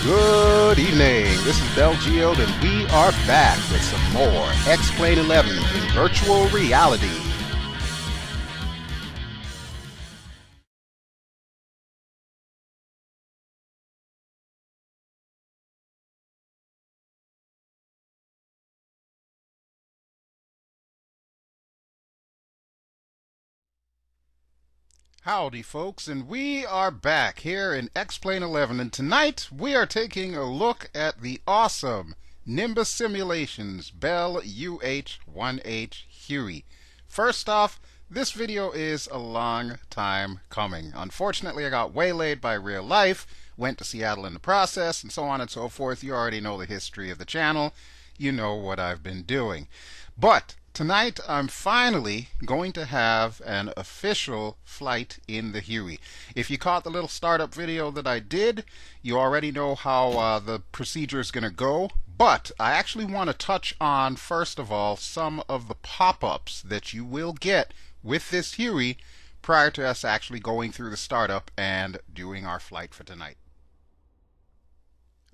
Good evening. This is BelGeode, and we are back with some more X-Plane 11 in virtual reality. Howdy, folks, and we are back here in X-Plane 11, and tonight we are taking a look at the awesome Nimbus Simulations UH-1 Huey. First off, this video is a long time coming. Unfortunately, I got waylaid by real life, went to Seattle in the process, and so on and so forth. You already know the history of the channel. You know what I've been doing. But tonight, I'm finally going to have an official flight in the Huey. If you caught the little startup video that I did, you already know how the procedure is going to go. But I actually want to touch on, first of all, some of the pop-ups that you will get with this Huey prior to us actually going through the startup and doing our flight for tonight.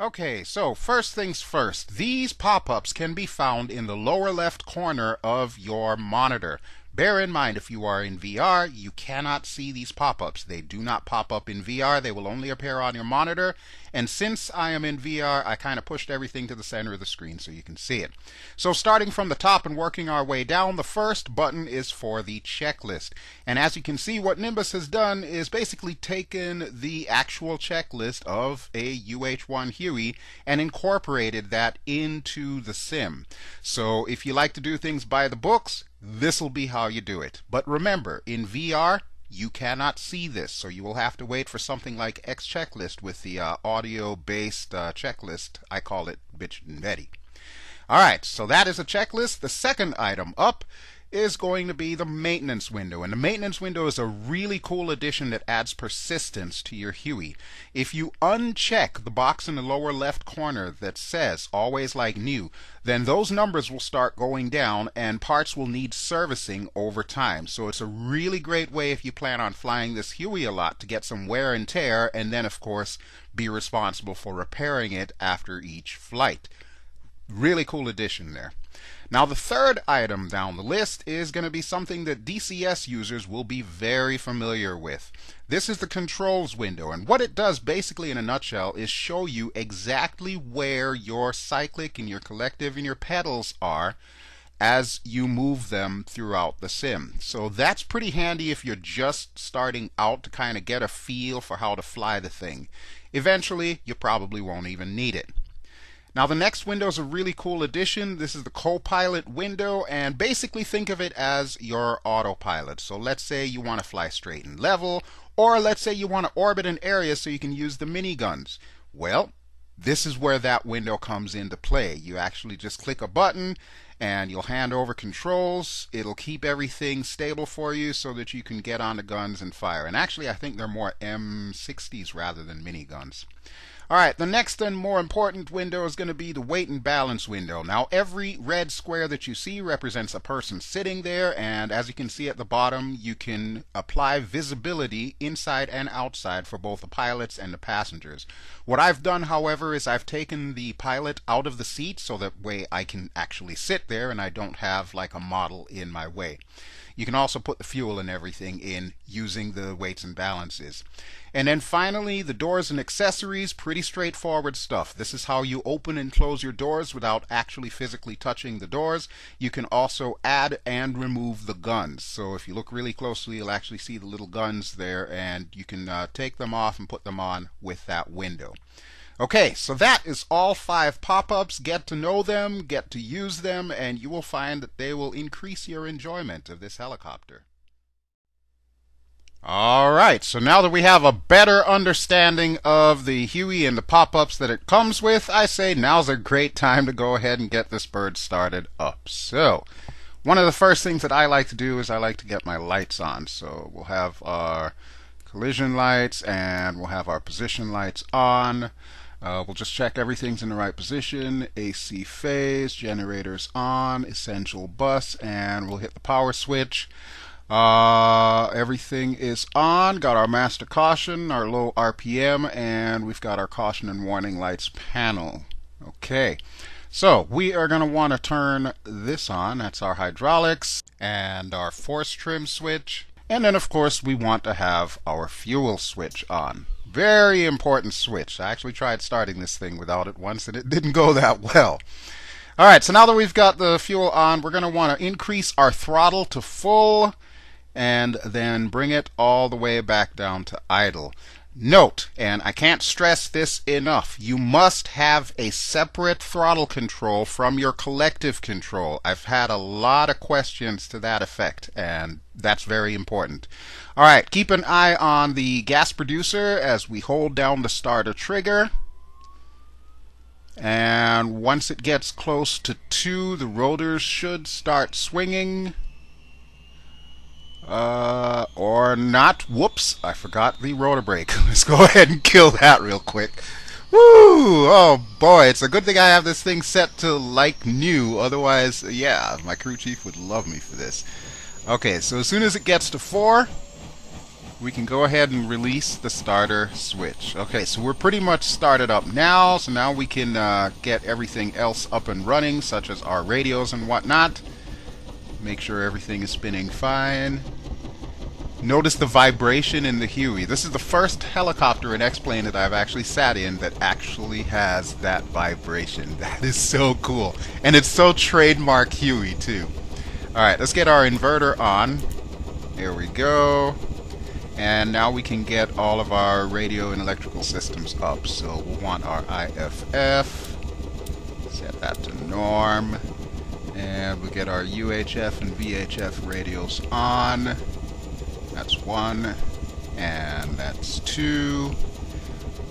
Okay, so first things first, these pop-ups can be found in the lower left corner of your monitor. Bear in mind, if you are in VR, you cannot see these pop-ups. They do not pop up in VR. They will only appear on your monitor. And since I am in VR, I kind of pushed everything to the center of the screen so you can see it. So starting from the top and working our way down, the first button is for the checklist. And as you can see, what Nimbus has done is basically taken the actual checklist of a UH-1 Huey and incorporated that into the sim. So if you like to do things by the books, this will be how you do it. But remember, in VR, you cannot see this, so you will have to wait for something like X Checklist with the audio-based checklist. I call it Bitch and Betty. Alright, so that is a checklist. The second item up is going to be the maintenance window. And the maintenance window is a really cool addition that adds persistence to your Huey. If you uncheck the box in the lower left corner that says always like new, then those numbers will start going down and parts will need servicing over time. So it's a really great way if you plan on flying this Huey a lot to get some wear and tear, and then of course be responsible for repairing it after each flight. Really cool addition there. Now the third item down the list is going to be something that DCS users will be very familiar with. This is the controls window, and what it does basically in a nutshell is show you exactly where your cyclic and your collective and your pedals are as you move them throughout the sim. So that's pretty handy if you're just starting out to kind of get a feel for how to fly the thing. Eventually, you probably won't even need it. Now the next window is a really cool addition. This is the co-pilot window, and basically think of it as your autopilot. So let's say you want to fly straight and level, or let's say you want to orbit an area so you can use the miniguns. Well, this is where that window comes into play. You actually just click a button and you'll hand over controls. It'll keep everything stable for you so that you can get on the guns and fire. And actually I think they're more M60s rather than miniguns. Alright, the next and more important window is going to be the weight and balance window. Now every red square that you see represents a person sitting there, and as you can see at the bottom, you can apply visibility inside and outside for both the pilots and the passengers. What I've done, however, is I've taken the pilot out of the seat so that way I can actually sit there and I don't have like a model in my way. You can also put the fuel and everything in using the weights and balances. And then finally, the doors and accessories, pretty straightforward stuff. This is how you open and close your doors without actually physically touching the doors. You can also add and remove the guns. So if you look really closely, you'll actually see the little guns there, and you can take them off and put them on with that window. Okay, so that is all 5 pop-ups. Get to know them, get to use them, and you will find that they will increase your enjoyment of this helicopter. Alright, so now that we have a better understanding of the Huey and the pop-ups that it comes with, I say now's a great time to go ahead and get this bird started up. So, one of the first things that I like to do is I like to get my lights on. So we'll have our collision lights and we'll have our position lights on. We'll just check everything's in the right position. AC phase, generators on, essential bus, and we'll hit the power switch. Everything is on. Got our master caution, our low RPM, and we've got our caution and warning lights panel. Okay, so we are going to want to turn this on. That's our hydraulics and our force trim switch. And then, of course, we want to have our fuel switch on. Very important switch. I actually tried starting this thing without it once, and it didn't go that well. All right, so now that we've got the fuel on, we're going to want to increase our throttle to full and then bring it all the way back down to idle. Note, and I can't stress this enough, you must have a separate throttle control from your collective control. I've had a lot of questions to that effect, and that's very important. All right, keep an eye on the gas producer as we hold down the starter trigger. And once it gets close to 2, the rotors should start swinging. Or not. Whoops, I forgot the rotor brake. Let's go ahead and kill that real quick. Woo! Oh boy, it's a good thing I have this thing set to like new. Otherwise, yeah, my crew chief would love me for this. Okay, so as soon as it gets to 4, we can go ahead and release the starter switch. Okay, so we're pretty much started up now. So now we can get everything else up and running, such as our radios and whatnot. Make sure everything is spinning fine. Notice the vibration in the Huey. This is the first helicopter and X-plane that I've actually sat in that actually has that vibration. That is so cool. And it's so trademark Huey too. Alright, let's get our inverter on. There we go. And now we can get all of our radio and electrical systems up. So we'll want our IFF. Set that to norm. And we'll get our UHF and VHF radios on. That's 1. And that's 2.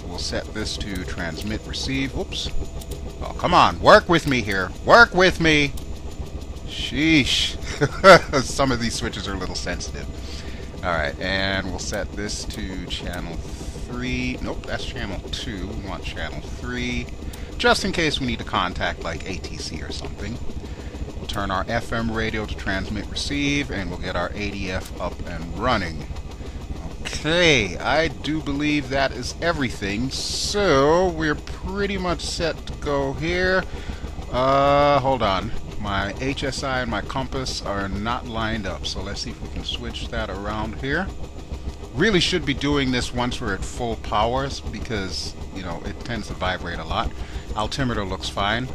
We'll set this to transmit receive. Whoops. Oh, come on. Work with me here. Work with me. Sheesh. Some of these switches are a little sensitive. Alright, and we'll set this to channel 3. Nope, that's channel 2. We want channel 3. Just in case we need to contact like ATC or something. We'll turn our FM radio to transmit receive, and we'll get our ADF up and running. Okay, I do believe that is everything. So, we're pretty much set to go here. Hold on. My HSI and my compass are not lined up, so let's see if we can switch that around here. Really should be doing this once we're at full powers because, you know, it tends to vibrate a lot. Altimeter looks fine.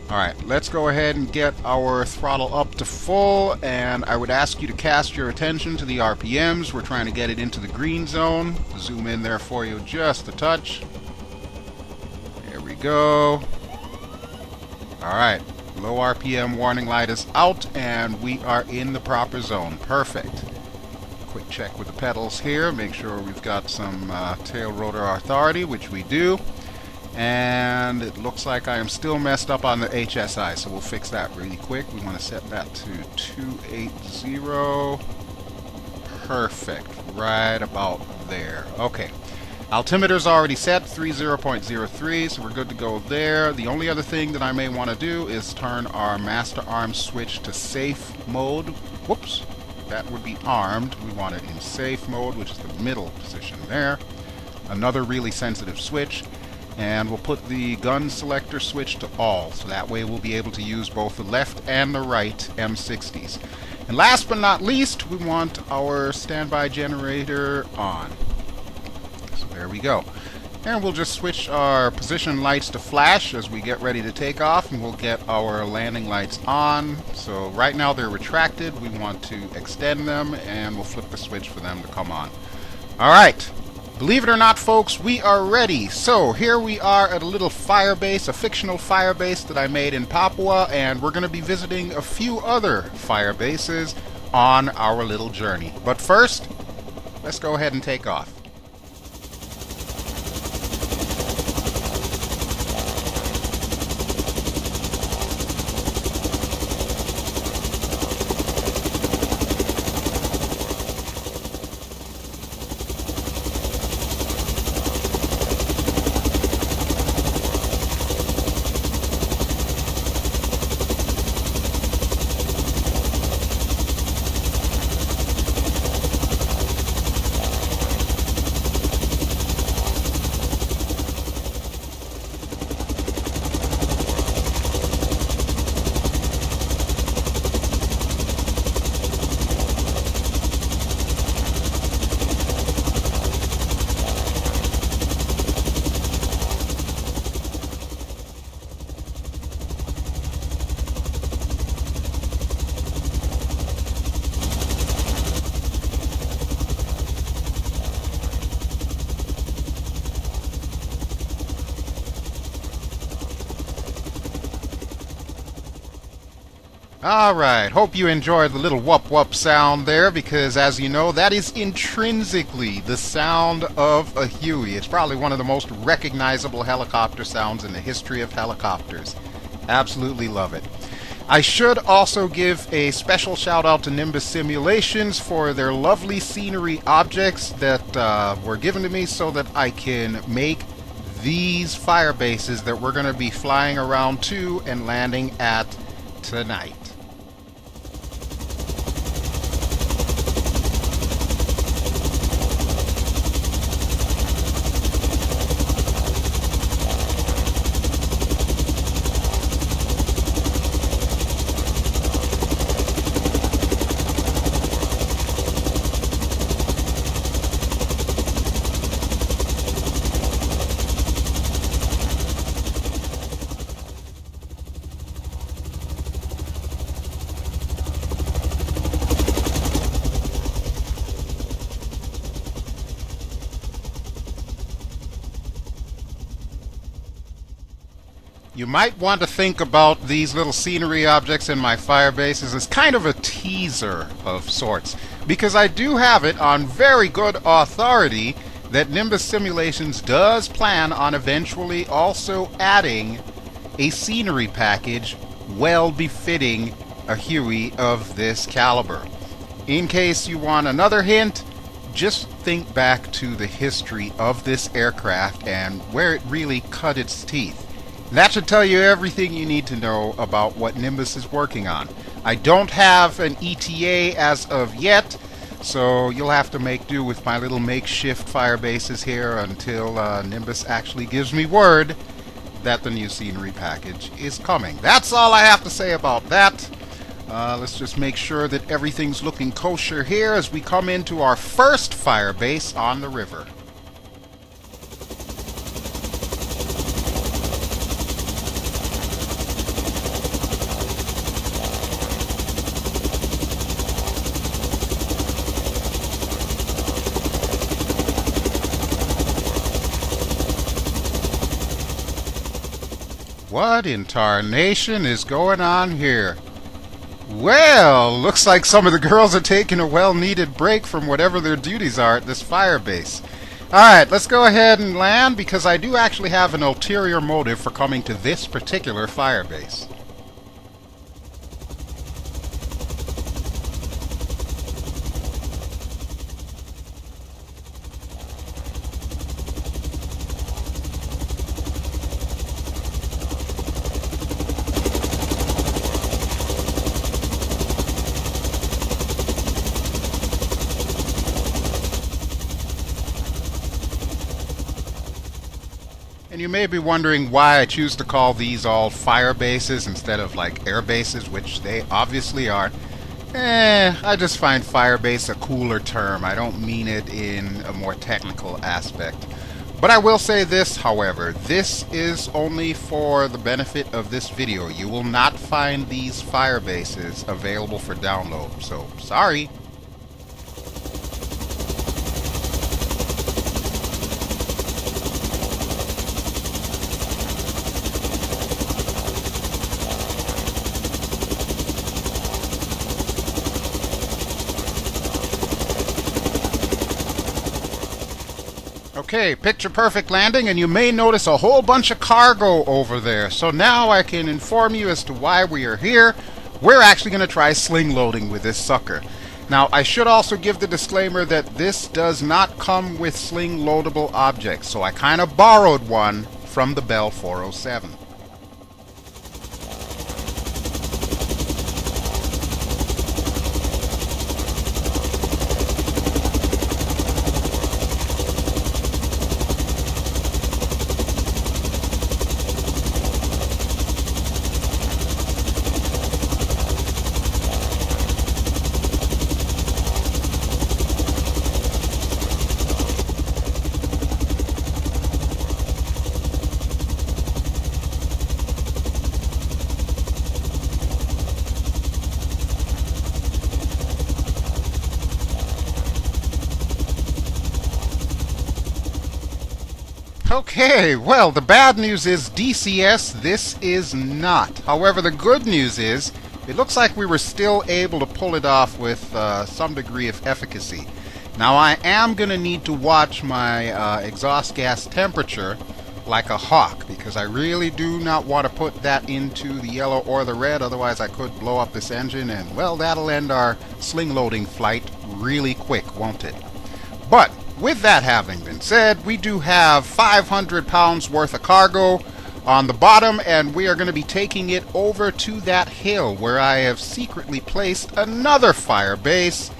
Alright, let's go ahead and get our throttle up to full, and I would ask you to cast your attention to the RPMs. We're trying to get it into the green zone. Zoom in there for you just a touch. There we go. Alright. Low RPM warning light is out, and we are in the proper zone. Perfect. Quick check with the pedals here. Make sure we've got some tail rotor authority, which we do. And it looks like I am still messed up on the HSI, so we'll fix that really quick. We want to set that to 280. Perfect. Right about there. Okay. Altimeter's already set, 30.03, so we're good to go there. The only other thing that I may want to do is turn our master arm switch to safe mode. Whoops, that would be armed. We want it in safe mode, which is the middle position there. Another really sensitive switch. And we'll put the gun selector switch to all, so that way we'll be able to use both the left and the right M60s. And last but not least, we want our standby generator on. There we go. And we'll just switch our position lights to flash as we get ready to take off, and we'll get our landing lights on. So right now they're retracted. We want to extend them, and we'll flip the switch for them to come on. Alright. Believe it or not, folks, we are ready. So here we are at a little fire base, a fictional fire base that I made in Papua, and we're going to be visiting a few other fire bases on our little journey. But first, let's go ahead and take off. Alright, hope you enjoyed the little whup-whup sound there, because as you know, that is intrinsically the sound of a Huey. It's probably one of the most recognizable helicopter sounds in the history of helicopters. Absolutely love it. I should also give a special shout out to Nimbus Simulations for their lovely scenery objects that were given to me so that I can make these fire bases that we're going to be flying around to and landing at tonight. You might want to think about these little scenery objects in my fire bases as kind of a teaser of sorts, because I do have it on very good authority that Nimbus Simulations does plan on eventually also adding a scenery package well befitting a Huey of this caliber. In case you want another hint, just think back to the history of this aircraft and where it really cut its teeth. That should tell you everything you need to know about what Nimbus is working on. I don't have an ETA as of yet, so you'll have to make do with my little makeshift fire bases here until Nimbus actually gives me word that the new scenery package is coming. That's all I have to say about that. Let's just make sure that everything's looking kosher here as we come into our first fire base on the river. What in tarnation is going on here? Well, looks like some of the girls are taking a well-needed break from whatever their duties are at this fire base. Alright, let's go ahead and land, because I do actually have an ulterior motive for coming to this particular fire base. And you may be wondering why I choose to call these all fire bases instead of like air bases, which they obviously are. I just find fire base a cooler term. I don't mean it in a more technical aspect. But I will say this, however, this is only for the benefit of this video. You will not find these fire bases available for download, so sorry. Okay, picture perfect landing, and you may notice a whole bunch of cargo over there. So now I can inform you as to why we are here. We're actually going to try sling loading with this sucker. Now, I should also give the disclaimer that this does not come with sling loadable objects, so I kind of borrowed one from the Bell 407. Okay, well, the bad news is DCS, this is not. However, the good news is it looks like we were still able to pull it off with some degree of efficacy. Now I am going to need to watch my exhaust gas temperature like a hawk, because I really do not want to put that into the yellow or the red, otherwise I could blow up this engine, and well, that'll end our sling loading flight really quick, won't it? But with that having been said, we do have 500 pounds worth of cargo on the bottom, and we are going to be taking it over to that hill where I have secretly placed another fire base.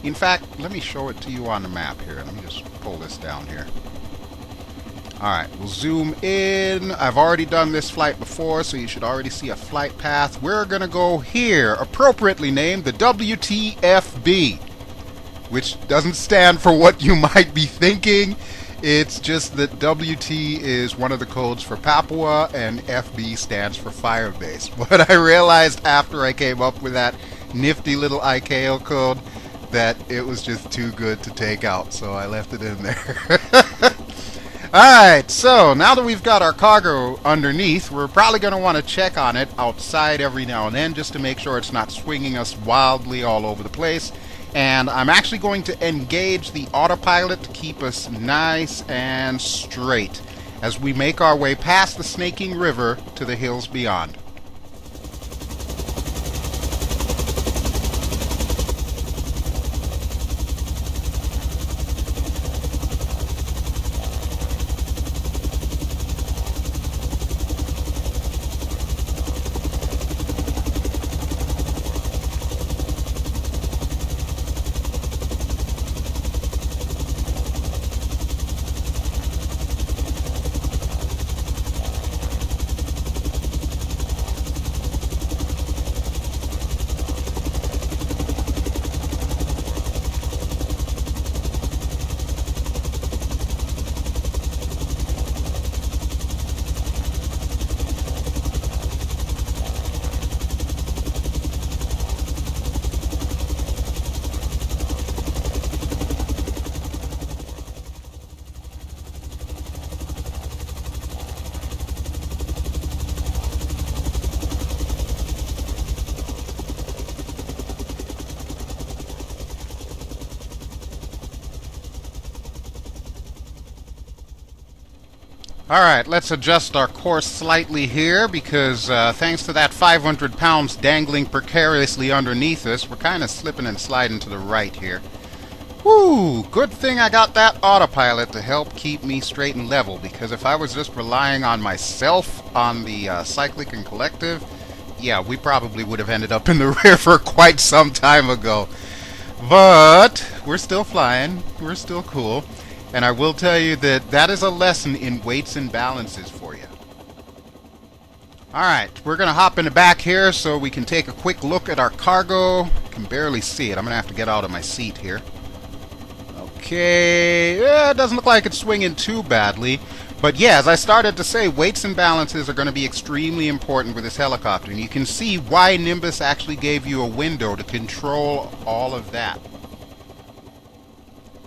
In fact, let me show it to you on the map here. Let me just pull this down here. Alright, we'll zoom in. I've already done this flight before, so you should already see a flight path. We're going to go here, appropriately named the WTFB, which doesn't stand for what you might be thinking. It's just that WT is one of the codes for Papua, and FB stands for firebase. But I realized after I came up with that nifty little ICAO code that it was just too good to take out, so I left it in there. Alright, so now that we've got our cargo underneath, we're probably going to want to check on it outside every now and then just to make sure it's not swinging us wildly all over the place. And I'm actually going to engage the autopilot to keep us nice and straight as we make our way past the snaking river to the hills beyond. Alright, let's adjust our course slightly here because thanks to that 500 pounds dangling precariously underneath us, we're kind of slipping and sliding to the right here. Whew, good thing I got that autopilot to help keep me straight and level, because if I was just relying on myself on the cyclic and collective, yeah, we probably would have ended up in the river quite some time ago. But we're still flying, we're still cool. And I will tell you that that is a lesson in weights and balances for you. Alright, we're going to hop in the back here so we can take a quick look at our cargo. I can barely see it. I'm going to have to get out of my seat here. Okay, yeah, it doesn't look like it's swinging too badly. But yeah, as I started to say, weights and balances are going to be extremely important with this helicopter. And you can see why Nimbus actually gave you a window to control all of that.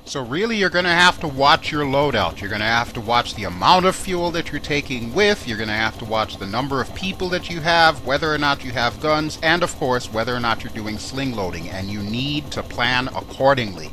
So really, you're going to have to watch your loadout. You're going to have to watch the amount of fuel that you're taking with. You're going to have to watch the number of people that you have, whether or not you have guns, and of course, whether or not you're doing sling loading. And you need to plan accordingly.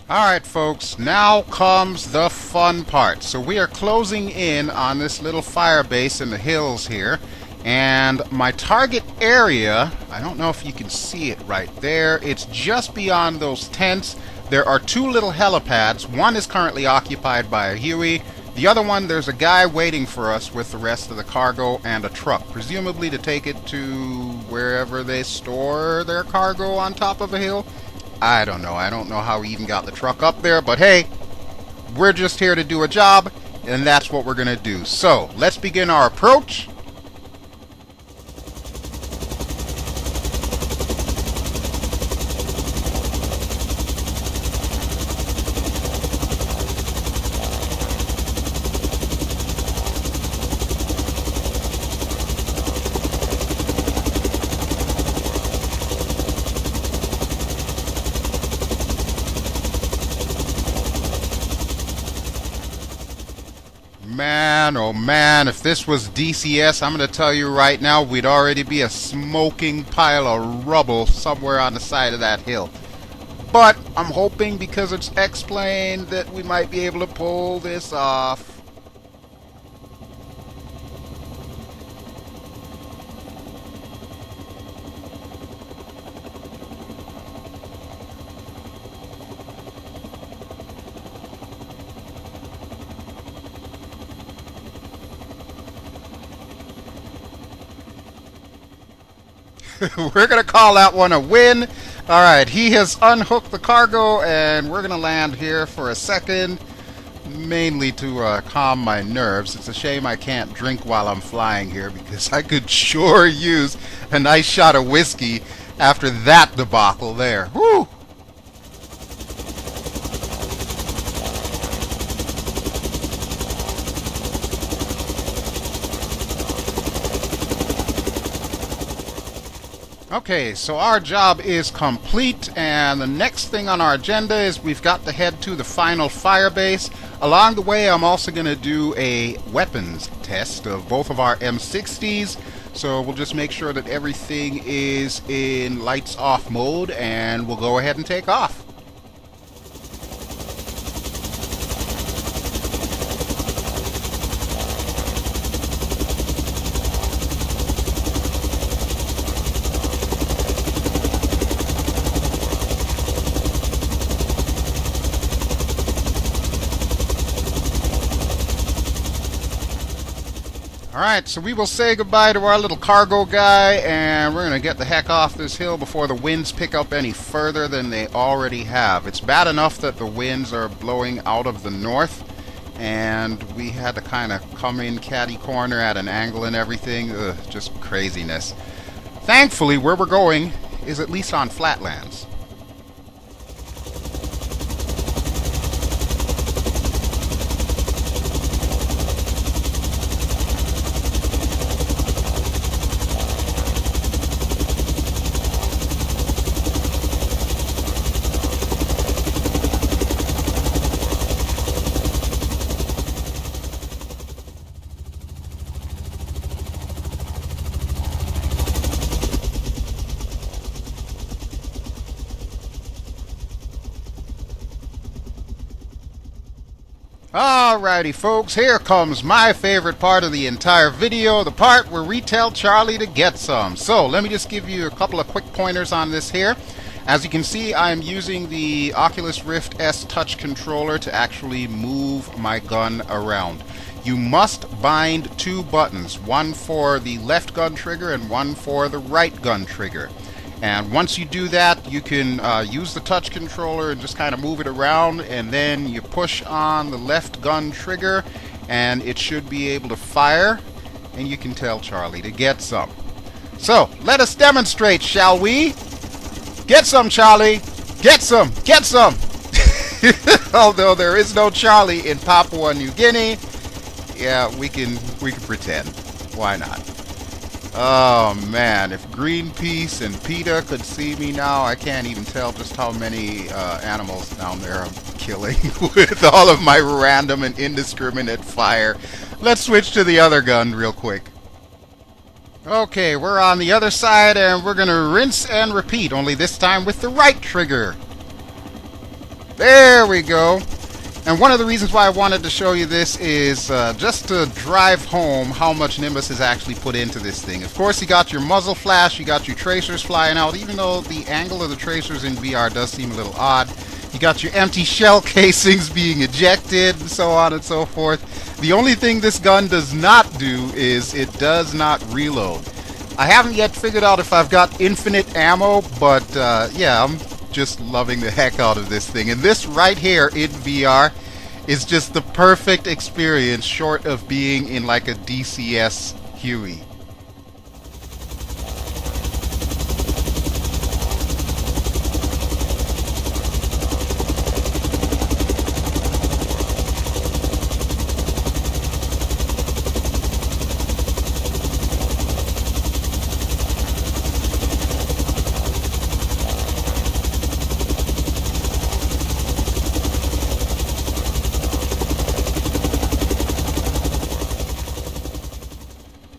Alright folks, now comes the fun part. So we are closing in on this little fire base in the hills here, and my target area, I don't know if you can see it right there, it's just beyond those tents. There are two little helipads. One is currently occupied by a Huey. The other one, there's a guy waiting for us with the rest of the cargo and a truck, presumably to take it to wherever they store their cargo on top of a hill. I don't know. I don't know how we even got the truck up there, but hey, we're just here to do a job, and that's what we're going to do. So, let's begin our approach. man, oh man, if this was DCS, I'm going to tell you right now, we'd already be a smoking pile of rubble somewhere on the side of that hill. But I'm hoping, because it's X-Plane, that we might be able to pull this off. We're going to call that one a win. Alright, he has unhooked the cargo, and we're going to land here for a second, mainly to calm my nerves. It's a shame I can't drink while I'm flying here, because I could sure use a nice shot of whiskey after that debacle there. Woo! Okay, so our job is complete, and the next thing on our agenda is we've got to head to the final firebase. Along the way, I'm also going to do a weapons test of both of our M60s, so we'll just make sure that everything is in lights off mode, and we'll go ahead and take off. Alright, so we will say goodbye to our little cargo guy, and we're going to get the heck off this hill before the winds pick up any further than they already have. It's bad enough that the winds are blowing out of the north, and we had to kind of come in catty corner at an angle and everything. Ugh, just craziness. Thankfully, where we're going is at least on flatlands. Alrighty folks, here comes my favorite part of the entire video, the part where we tell Charlie to get some. So let me just give you a couple of quick pointers on this here. As you can see, I'm using the Oculus Rift S touch controller to actually move my gun around. You must bind two buttons, one for the left gun trigger and one for the right gun trigger. And once you do that, you can use the touch controller and just kind of move it around, and then you push on the left gun trigger and it should be able to fire, and you can tell Charlie to get some. So let us demonstrate, shall we? Get some, Charlie! Get some! Get some! Although there is no Charlie in Papua New Guinea, yeah, we can pretend. Why not? Oh man, if Greenpeace and PETA could see me now, I can't even tell just how many animals down there I'm killing with all of my random and indiscriminate fire. Let's switch to the other gun real quick. Okay, we're on the other side, and we're gonna rinse and repeat, only this time with the right trigger. There we go. And one of the reasons why I wanted to show you this is just to drive home how much Nimbus has actually put into this thing. Of course, you got your muzzle flash, you got your tracers flying out, even though the angle of the tracers in VR does seem a little odd. You got your empty shell casings being ejected, and so on and so forth. The only thing this gun does not do is it does not reload. I haven't yet figured out if I've got infinite ammo, but yeah, I'm just loving the heck out of this thing. And this right here in VR is just the perfect experience, short of being in like a DCS Huey.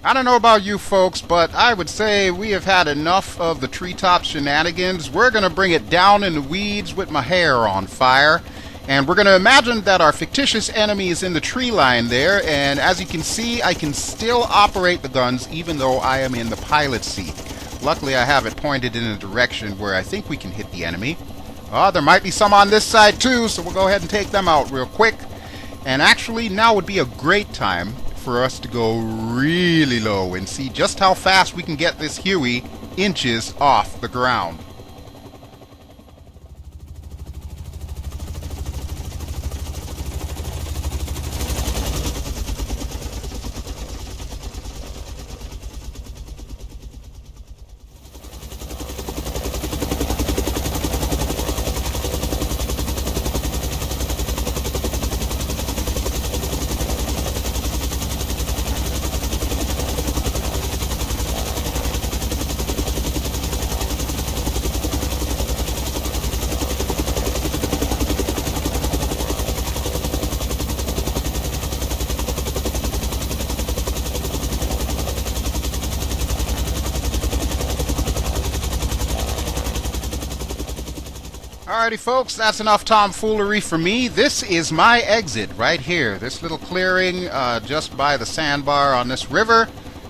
I don't know about you folks, but I would say we have had enough of the treetop shenanigans. We're going to bring it down in the weeds with my hair on fire. And we're going to imagine that our fictitious enemy is in the tree line there. And as you can see, I can still operate the guns even though I am in the pilot seat. Luckily, I have it pointed in a direction where I think we can hit the enemy. There might be some on this side too, so we'll go ahead and take them out real quick. And actually, now would be a great time for us to go really low and see just how fast we can get this Huey inches off the ground. Alrighty folks, that's enough tomfoolery for me. This is my exit right here. This little clearing just by the sandbar on this river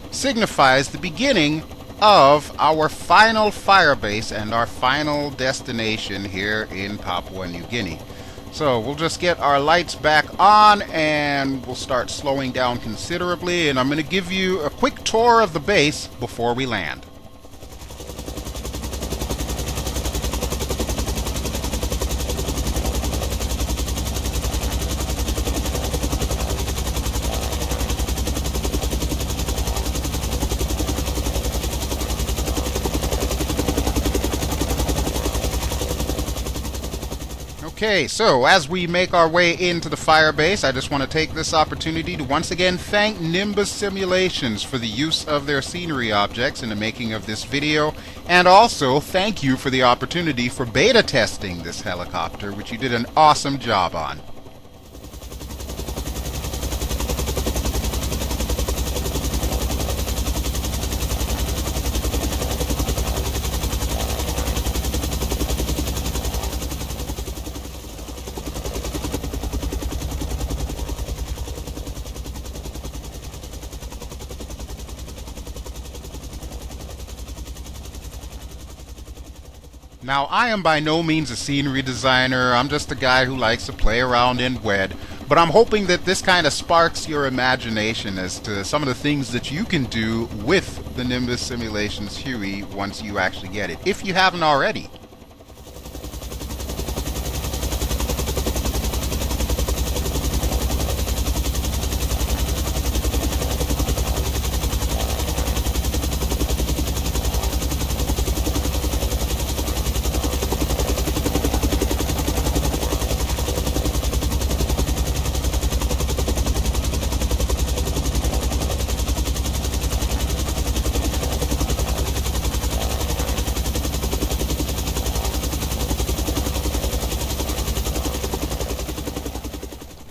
signifies the beginning of our final firebase and our final destination here in Papua New Guinea. So we'll just get our lights back on and we'll start slowing down considerably, and I'm going to give you a quick tour of the base before we land. Okay, so as we make our way into the firebase, I just want to take this opportunity to once again thank Nimbus Simulations for the use of their scenery objects in the making of this video, and also thank you for the opportunity for beta testing this helicopter, which you did an awesome job on. Now, I am by no means a scenery designer. I'm just a guy who likes to play around in WWII. But I'm hoping that this kind of sparks your imagination as to some of the things that you can do with the Nimbus Simulations Huey once you actually get it, if you haven't already.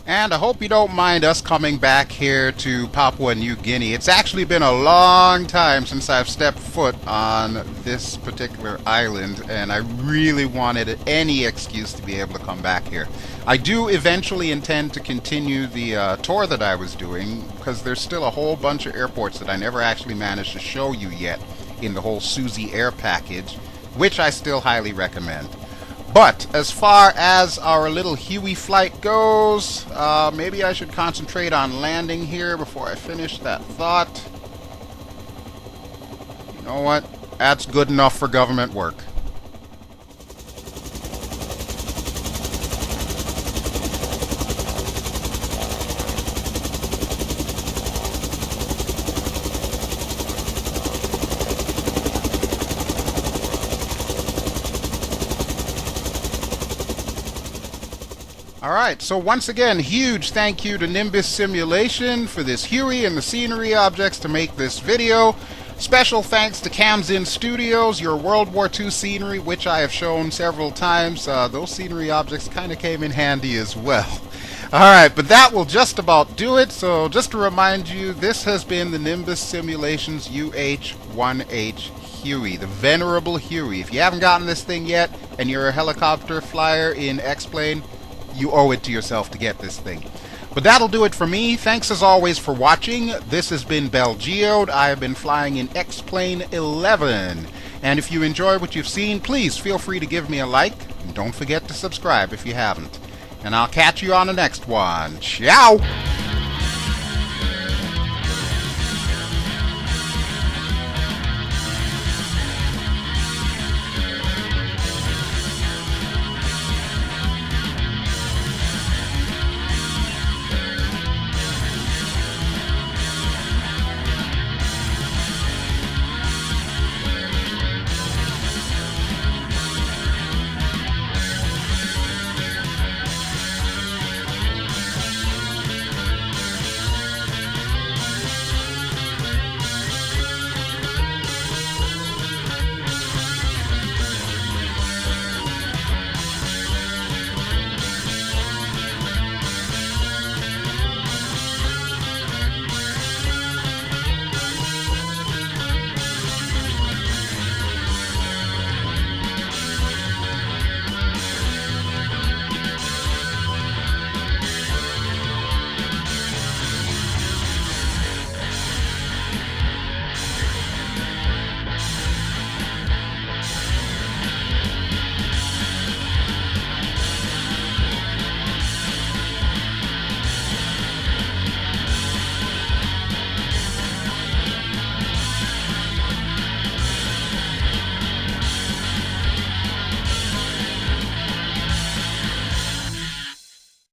And I hope you don't mind us coming back here to Papua New Guinea. It's actually been a long time since I've stepped foot on this particular island, and I really wanted any excuse to be able to come back here. I do eventually intend to continue the tour that I was doing, because there's still a whole bunch of airports that I never actually managed to show you yet in the whole Suzy Air package, which I still highly recommend. But as far as our little Huey flight goes, maybe I should concentrate on landing here before I finish that thought. You know what? That's good enough for government work. Alright, so once again, huge thank you to Nimbus Simulation for this Huey and the scenery objects to make this video. Special thanks to Khamsin Studios, your World War II scenery, which I have shown several times. Those scenery objects kind of came in handy as well. Alright, but that will just about do it. So just to remind you, this has been the Nimbus Simulations UH-1 Huey, the venerable Huey. If you haven't gotten this thing yet, and you're a helicopter flyer in X-Plane, you owe it to yourself to get this thing. But that'll do it for me. Thanks as always for watching. This has been BelGeode. I have been flying in X-Plane 11. And if you enjoy what you've seen, please feel free to give me a like. And don't forget to subscribe if you haven't. And I'll catch you on the next one. Ciao!